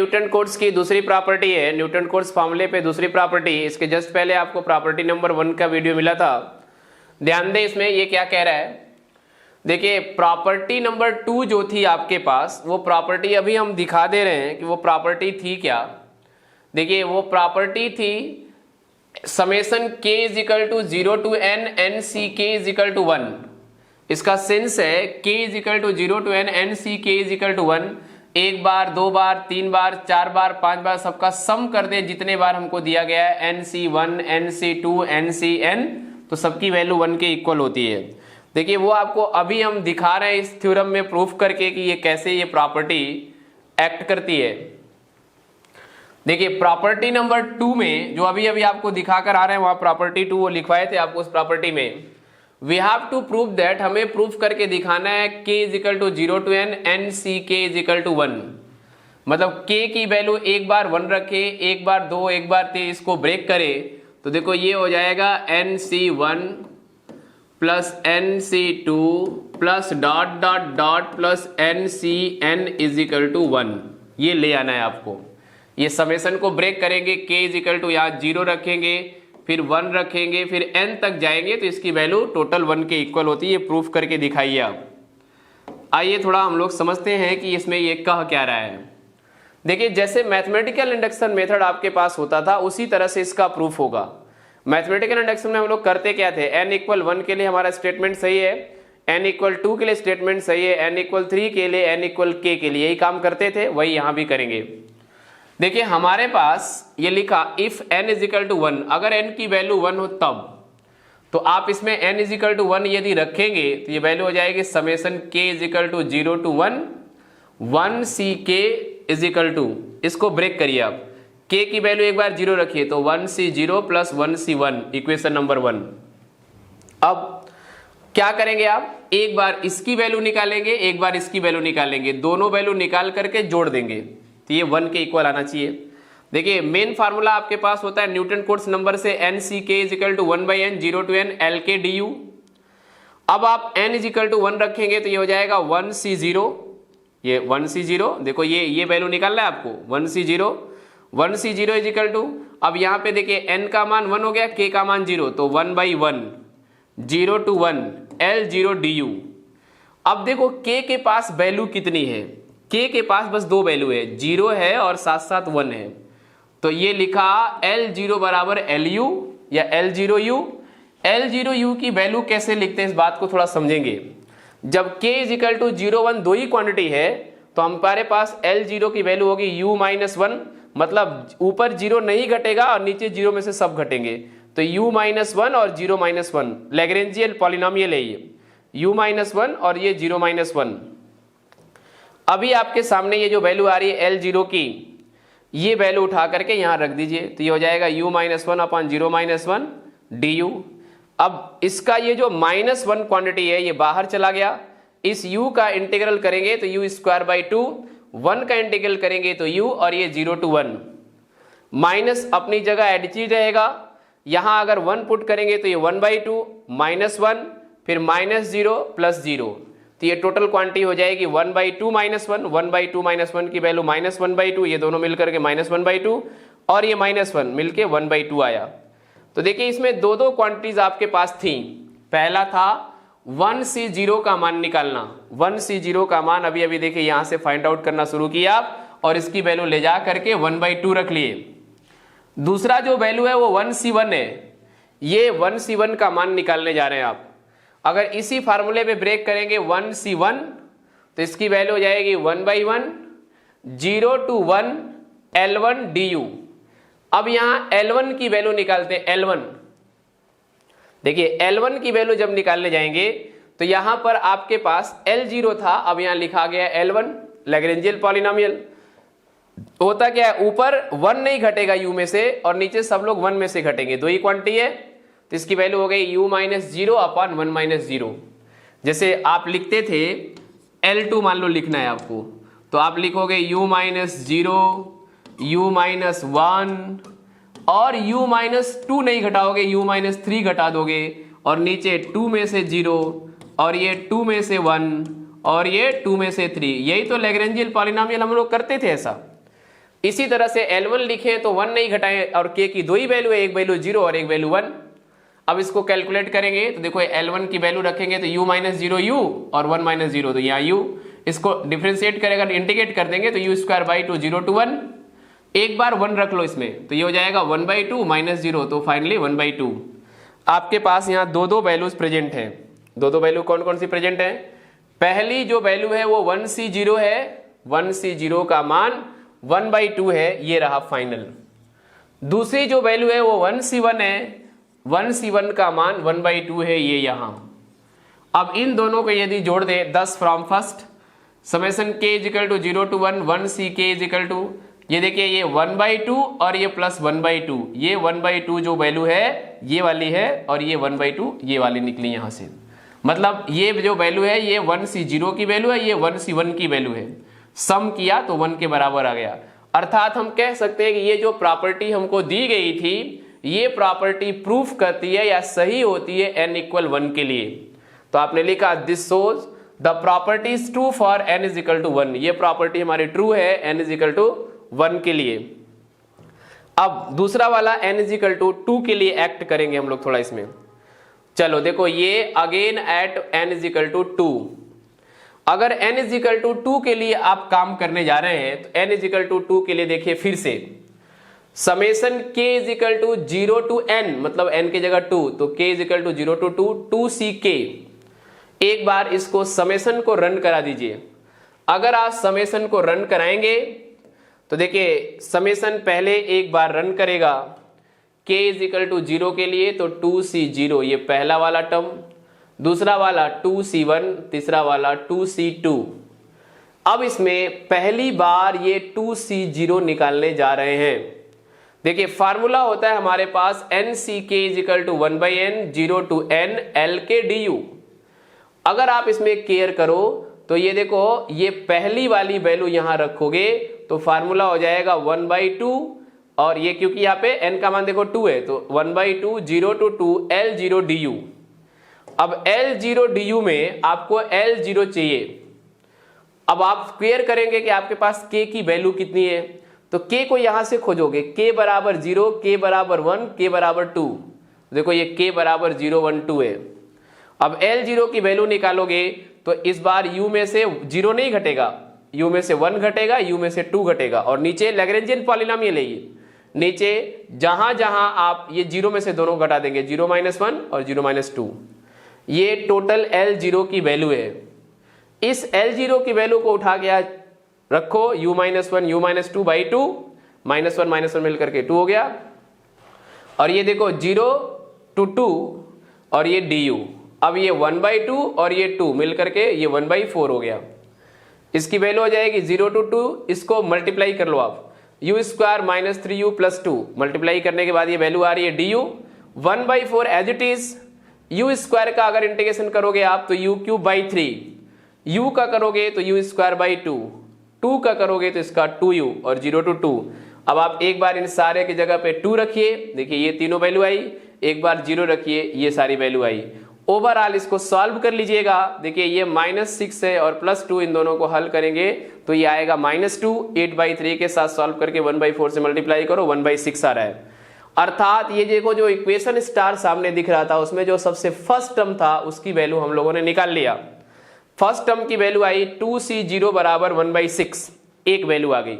Newton Cotes की दूसरी property है, न्यूटन कोट्स फॉर्मूले पे दूसरी प्रॉपर्टी। इसके जस्ट पहले आपको प्रॉपर्टी नंबर 1 का वीडियो मिला था, ध्यान दें इसमें ये क्या कह रहा है। देखिए प्रॉपर्टी नंबर 2 जो थी आपके पास, वो प्रॉपर्टी अभी हम दिखा दे रहे हैं कि वो प्रॉपर्टी थी क्या। देखिए वो प्रॉपर्टी थी summation k is equal to 0 to n n c k is equal to 1। इसका सेंस है k is equal to 0 to n n c k is equal to 1। एक बार, दो बार, तीन बार, चार बार, पांच बार, सबका सम कर दे जितने बार हमको दिया गया है nc1 nc2 ncn, तो सबकी वैल्यू 1 के इक्वल होती है। देखिए वो आपको अभी हम दिखा रहे हैं इस थ्योरम में प्रूफ करके कि ये कैसे ये प्रॉपर्टी एक्ट करती है। देखिए प्रॉपर्टी नंबर 2 में जो अभी अभी आपको दिखाकर आ रहे हैं, वहां प्रॉपर्टी 2 वो लिखवाए थे आपको। उस प्रॉपर्टी में we have to prove that, हमें प्रूफ करके दिखाना है k is equal to 0 to n n c k is equal to 1। मतलब k की वैल्यू एक बार 1 रखे, एक बार 2, एक बार 3, इसको ब्रेक करे तो देखो ये हो जाएगा nc1 plus nc2 plus dot dot dot plus ncn is equal to 1। ये ले आना है आपको। ये समेशन को ब्रेक करेंगे, k इज इक्वल टू यहाँ 0 रखेंगे, फिर 1 रखेंगे, फिर n तक जाएंगे तो इसकी वैल्यू टोटल 1 के इक्वल होती है। ये प्रूफ करके दिखाइए आप। आइए थोड़ा हम लोग समझते हैं कि इसमें ये कह क्या रहा है। देखिए जैसे मैथमेटिकल इंडक्शन मेथड आपके पास होता था उसी तरह से इसका प्रूफ होगा। मैथमेटिकल इंडक्शन में हम लोग करते क्या थे, n इक्वल 1 के लिए हमारा स्टेटमेंट सही है, n इक्वल 2 के लिए स्टेटमेंट सही है, n इक्वल 3 के लिए, n इक्वल k के लिए, यही काम करते थे, वही यहां भी करेंगे। देखिए हमारे पास ये लिखा if n is equal to 1, अगर n की वैल्यू 1 हो तब, तो आप इसमें n इज इक्वल टू 1 यदि रखेंगे तो ये वैल्यू हो जाएगी summation k is equal to 0 to 1 1 c k is equal to, इसको ब्रेक करिए आप, k की वैल्यू एक बार 0 रखिए तो 1 c 0 plus 1 c 1, equation number 1। अब क्या करेंगे आप, एक बार इसकी वैल्यू निकालेंगे, एक बार इसकी वैल्यू निकालेंगे, दोनों वैल्यू निकाल करके जोड़ देंगे तो ये 1 के इक्वल आना चाहिए। देखिए मेन फार्मूला आपके पास होता है न्यूटन कोट्स नंबर से nck is equal to 1 by n 0 to n lk du। अब आप n इज इक्वल टू 1 रखेंगे तो ये हो जाएगा 1 c 0, ये 1 c 0, देखो ये वैल्यू निकालना है आपको 1 c 0, 1 c 0 is equal to, अब यहाँ पे देखिए n का मान 1 हो गया, k का मान 0, तो 1 बाई 1 0 टू 1 l0 du। अब देखो k के पास वैल्यू कितनी है, k के पास बस 2 वैल्यू है, 0 है और साथ साथ 1 है, तो ये लिखा L0 बराबर LU या L0U। L0U की वैल्यू कैसे लिखते हैं इस बात को थोड़ा समझेंगे। जब k इज इक्वल टू 0 1 दो ही क्वांटिटी है तो हमारे पास L0 की वैल्यू होगी U माइनस 1, मतलब ऊपर 0 नहीं घटेगा और नीचे 0 में से सब घटेंगे, तो U माइनस 1 और 0 माइनस 1 लैग्रेंजियन पॉलिनोमियल है ये, U माइनस 1 और ये 0 माइनस 1। अभी आपके सामने ये जो वैल्यू आ रही है L0 की, ये वैल्यू उठा करके यहां रख दीजिए तो ये हो जाएगा U minus 1 upon 0 minus 1 du। अब इसका ये जो माइनस 1 क्वांटिटी है ये बाहर चला गया, इस u का इंटीग्रल करेंगे तो u स्क्वायर बाई 2, 1 का इंटीग्रल करेंगे तो u, और ये 0 टू 1, माइनस अपनी जगह एडिचिव रहेगा, यहां अगर 1 पुट करेंगे तो ये 1 बाई 2 माइनस 1 फिर माइनस 0 प्लस 0, तो ये टोटल क्वांटिटी हो जाएगी 1 बाई 2 माइनस 1, 1 बाई 2 माइनस 1 की वैल्यू माइनस 1 बाई 2, ये दोनों मिलकर के माइनस 1 बाई 2 और ये माइनस 1 मिलके 1 बाई 2 आया। तो देखिए इसमें दो क्वांटिटीज आपके पास थी। पहला था 1 c 0 का मान निकालना, 1 c 0 का मान अभी अभी देखिए यहां से फाइंड आउट करना शुरू किया आप और इसकी वैल्यू ले जा करके 1 बाई 2 रख लिए। दूसरा जो वैल्यू है वो 1 c 1 है, ये 1 c 1 का मान निकालने जा रहे हैं आप। अगर इसी फार्मूले पे ब्रेक करेंगे 1 c 1 तो इसकी वैल्यू हो जाएगी 1 बाई 1 0 टू 1 L1 du। अब यहां L1 की वैल्यू निकालते हैं, L1 देखिए L1 की वैल्यू जब निकालने जाएंगे तो यहां पर आपके पास L0 था, अब यहां लिखा गया L1 लैग्रेंजियन पॉलिनोमियल। होता क्या है, ऊपर 1 नहीं घटेगा u में से और नीचे सब लोग 1 में से घटेंगे, दो ही क्वांटिटी है, तो इसकी वैल्यू हो गई u माइनस 0 अपॉन 1 माइनस 0। जैसे आप लिखते थे L2 मान लो लिखना है आपको, तो आप लिखोगे u माइनस 0 u माइनस 1 और u माइनस 2 नहीं घटाओगे, u माइनस 3 घटा दोगे और नीचे 2 में से 0 और ये 2 में से 1 और ये 2 में से 3, यही तो लैग्रेंजियन पॉलिनोमियल हम लोग करते थे ऐसा। इसी तरह से L1 लिखें तो 1 नहीं घटाएं और k की दो ही वैल्यू है, एक वैल्यू 0 और एक वैल्यू 1। अब इसको कैलकुलेट करेंगे तो देखो L1 की वैल्यू रखेंगे तो u माइनस 0 u और 1 माइनस 0 तो यहाँ u, इसको डिफ्रेंशिएट करेगा इंटीग्रेट कर देंगे तो u स्क्वायर बाई 2 0 to 1, एक बार 1 रख लो इसमें तो ये हो जाएगा 1/2 माइनस 0 तो फाइनली 1/2। आपके पास यहाँ दो वैल्यूज प्रेजेंट है। दो वैल्यू कौन कौन सी प्रेजेंट है? पहली जो वैल्यू है वो 1c0 है, 1c0 का मान 1/2 है, ये रहा फाइनल। दूसरी जो वैल्यू है वो 1c1 है, 1c1 का मान 1/2 है, ये यहां। अब इन दोनों को यदि जोड़ दे 10 from first summation k is equal to 0 to 1 1c k is equal to, ये देखिए ये 1/2 और ये प्लस 1/2, ये 1/2 जो वैल्यू है ये वाली है और ये 1/2 ये वाली निकली यहां से। मतलब ये जो वैल्यू है ये 1c0 की वैल्यू है, ये 1c1 की वैल्यू है। सम किया तो 1 के बराबर आ गया। अर्थात हम कह सकते हैं कि ये जो प्रॉपर्टी हमको दी गई थी ये प्रॉपर्टी प्रूफ करती है या सही होती है n इक्वल 1 के लिए। तो आपने लिखा this shows the property is true for n is equal to 1। ये प्रॉपर्टी हमारी ट्रू है n इज इक्वल टू 1 के लिए। अब दूसरा वाला n इज इक्वल टू 2 के लिए एक्ट करेंगे हम लोग थोड़ा इसमें। चलो देखो ये again at n is equal to 2। अगर n इज इक्वल टू 2 के लिए आप काम करने जा रहे हैं तो n इज इक्वल टू 2 के लिए देखिए फिर से summation k is equal to 0 to n, मतलब n की जगह 2 तो k is equal to 0 to 2 2ck। एक बार इसको समेशन को रन करा दीजिए। अगर आप समेशन को रन कराएंगे तो देखिए समेशन पहले एक बार रन करेगा k इज इक्वल टू 0 के लिए तो 2c0 ये पहला वाला टर्म, दूसरा वाला 2c1, तीसरा वाला 2c2। अब इसमें पहली बार ये 2c0 निकालने जा रहे हैं। देखिए फार्मूला होता है हमारे पास nck is equal to 1/n 0 to n lk du। अगर आप इसमें केयर करो तो ये देखो ये पहली वाली वैल्यू यहां रखोगे तो फार्मूला हो जाएगा 1/2 और ये क्योंकि यहाँ पे n का मान देखो 2 है तो 1/2 0 to 2 L0 du। अब L0 du में आपको L0 चाहिए। अब आप क्लियर करेंगे कि आपके पास k की वैल्यू कितनी है तो k को यहां से खोजोगे k बराबर 0, k बराबर 1, k बराबर 2। देखो ये k बराबर 0 1 2 है। अब L0 की वैल्यू निकालोगे तो इस बार u में से 0 नहीं घटेगा, u में से 1 घटेगा, u में से 2 घटेगा और नीचे लैग्रेंजियन पॉलिनोमियल है ये। नीचे जहां जहां आप ये 0 में से दोनों घटा देंगे 0 - 1 और 0 - 2, ये टोटल L0 की वैल्यू है। इस L0 की वैल्यू को उठा के रखो u - 1 u - 2/2 -1 मिलकर के 2 हो गया और ये देखो 0 to 2 और ये du। अब ये 1/2 और ये 2 मिलकर के ये 1/4 हो गया। इसकी वैल्यू हो जाएगी 0 to 2, इसको मल्टीप्लाई कर लो आप u square minus 3u plus 2 multiply करने के बाद ये वैल्यू आ रही है du 1/4 as it is. u square का अगर इंटीग्रेशन करोगे आप तो u³/3, u का करोगे तो u स्क्वायर बाई 2, 2 का करोगे तो इसका 2u और 0 to 2। अब आप एक बार इन सारे की जगह पे 2 रखिए, देखिए ये तीनों वैल्यू आई, एक बार 0 रखिए ये सारी वैल्यू आई। ओवरऑल इसको सॉल्व कर लीजिएगा। देखिए ये -6 है और +2 इन दोनों को हल करेंगे तो ये आएगा -2। 8/3 के साथ सॉल्व करके 1/4 से मल्टीप्लाई करो 1/6 आ रहा है। अर्थात ये देखो जो इक्वेशन स्टार सामने दिख रहा था उसमें जो सबसे फर्स्ट टर्म था उसकी वैल्यू हम लोगों ने निकाल लिया। फर्स्ट टर्म की वैल्यू आई 2c0 बराबर 1/6, एक वैल्यू आ गई।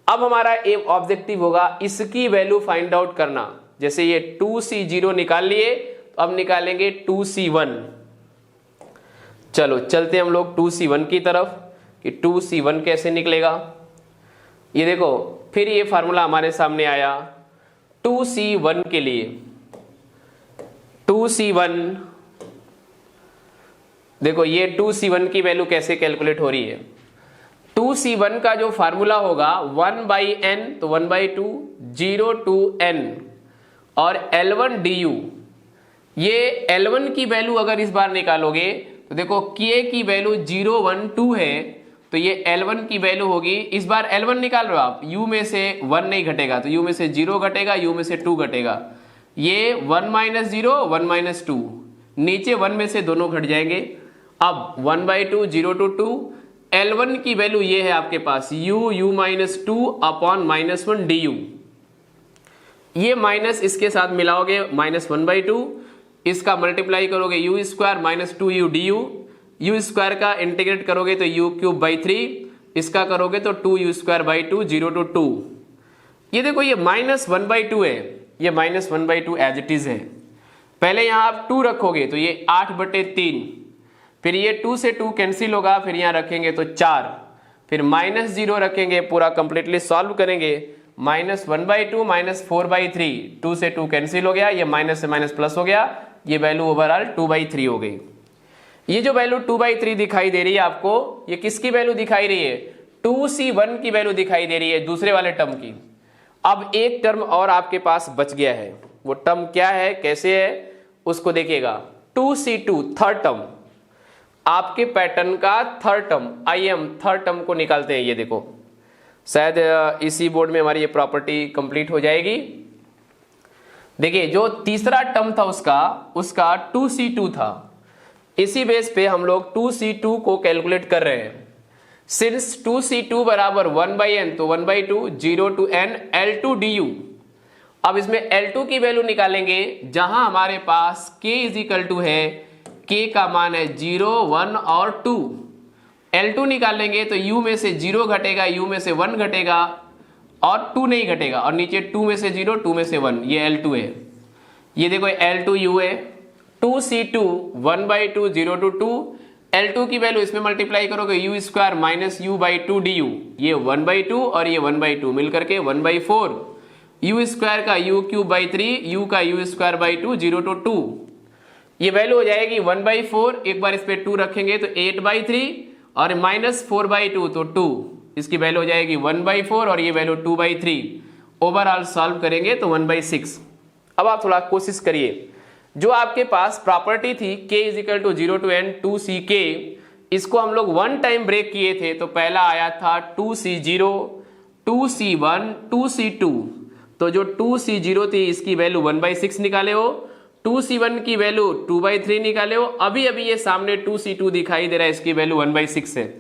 अब हमारा एम ऑब्जेक्टिव होगा इसकी वैल्यू फाइंड आउट करना। जैसे ये 2c0 निकाल लिए तो अब निकालेंगे 2c1। चलो चलते हम लोग 2c1 की तरफ कि 2c1 कैसे निकलेगा। ये देखो फिर ये फार्मूला हमारे सामने आया 2c1 के लिए। 2c1 देखो ये 2c1 की वैल्यू कैसे कैलकुलेट हो रही है। 2c1 का जो फार्मूला होगा 1/n तो 1/2 0 to n और L1 du। ये L1 की वैल्यू अगर इस बार निकालोगे तो देखो k की वैल्यू 0 1 2 है तो ये L1 की वैल्यू होगी। इस बार L1 निकाल रहे हो आप, u में से 1 नहीं घटेगा तो u में से 0 घटेगा, u में से 2 घटेगा। ये 1 - 0 1 - 2, नीचे 1 में से दोनों घट जाएंगे। अब 1/2 0 to 2 L1 की वैल्यू ये है आपके पास u माइनस 2 अपॉन -1 du। ये माइनस इसके साथ मिलाओगे -1/2, इसका मल्टीप्लाई करोगे u square minus 2u du, u square का इंटीग्रेट करोगे तो u³/3, इसका करोगे तो 2u स्क्वायर बाई 2, 0 to 2। ये देखो ये -1/2 है, ये -1/2 एज इट इज है। पहले यहां आप 2 रखोगे तो ये 8/3, फिर ये 2 से 2 कैंसिल होगा, फिर यहां रखेंगे तो 4, फिर -0 रखेंगे, पूरा कंप्लीटली सॉल्व करेंगे, -1/2 -4/3, 2 से 2 कैंसिल हो गया, ये माइनस से माइनस प्लस हो गया, ये वैल्यू ओवरऑल 2/3 हो गई। ये जो वैल्यू 2/3 दिखाई दे रही है आपको, ये किसकी वैल्यू दिखाई रही है? 2c1 की वैल्यू दिखाई दे रही है, दूसरे वाले टर्म की। अब एक टर्म और आपके पास बच गया है, वो टर्म क्या है, कैसे है, उसको देखिएगा। 2c2 थर्ड टर्म, आपके पैटर्न का third term, IM third term को निकालते हैं। ये देखो शायद इसी बोर्ड में हमारी ये प्रॉपर्टी कंप्लीट हो जाएगी। देखिए जो तीसरा टर्म था उसका 2c2 था, इसी बेस पे हम लोग 2c2 को कैलकुलेट कर रहे हैं। सिंस 2c2 बराबर 1/n तो 1/2, 0 to n L2 du। अब इसमें L2 की वैल्यू निकालेंगे, जहां हमारे पास k इज इक्वल टू है, k का मान है 0, 1 और 2। L2 निकालेंगे तो u में से 0 घटेगा, u में से 1 घटेगा और 2 नहीं घटेगा, और नीचे 2 में से 0, 2 में से 1, ये L2 है। ये देखो L2 u है, 2c2 1/2, 0 to 2, L2 की वैल्यू इसमें मल्टीप्लाई करोगे u square minus u/2 du, ये 1/2 और ये 1/2 मिलकर के 1/4, u स्क्वायर का u³/3, u का u स्क्वायर बाई 2, 0 to 2। ये वैल्यू हो जाएगी 1/4, एक बार इस पे 2 रखेंगे तो 8/3 और -4/2 तो 2, इसकी वैल्यू हो जाएगी 1/4 और ये वैल्यू 2/3। ओवरऑल सॉल्व करेंगे तो 1/6। अब आप थोड़ा कोशिश करिए, जो आपके पास प्रॉपर्टी थी k is equal to 0 to n 2ck, इसको हम लोग 1 टाइम ब्रेक किए थे, तो पहला आया था 2c0, 2c1, 2c2। तो जो 2c0 थी इसकी वैल्यू 1/6 निकाले हो, 2c1 की वैल्यू 2/3 निकाले हो, अभी अभी ये सामने 2c2 दिखाई दे रहा है, इसकी वैल्यू 1/6 है।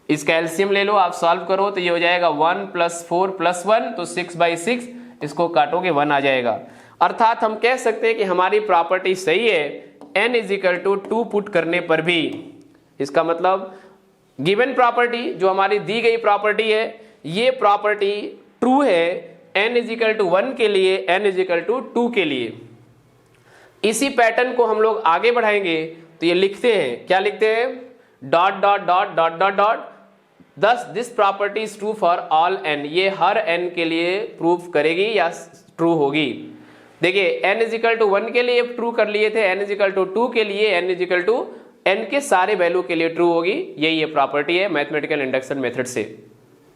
इसका एलसीएम ले लो, आप सॉल्व करो तो ये हो जाएगा 1 + 4 + 1 तो 6/6, इसको काटोगे 1 आ जाएगा। अर्थात हम कह सकते हैं कि हमारी प्रॉपर्टी सही है, n is equal to 2 put करने पर भी। इसका मतलब गिवन प्रॉपर्टी जो हमारी दी गई प्रॉपर्टी है, ये प्रॉपर्टी ट्रू है n इज इक्वल टू 1 के लिए, n इज इक्वल टू 2 के लिए। इसी पैटर्न को हम लोग आगे बढ़ाएंगे तो ये लिखते हैं, क्या लिखते हैं, dot dot dot dot dot dot, दस this property is true for all n, ये हर n के लिए प्रूफ करेगी या ट्रू होगी। देखिए n इज इक्वल टू 1 के लिए ट्रू कर लिए थे, n इज इक्वल टू 2 के लिए, n is equal to n के सारे वैल्यू के लिए ट्रू होगी। यही ये प्रॉपर्टी है मैथमेटिकल इंडक्शन मेथड से।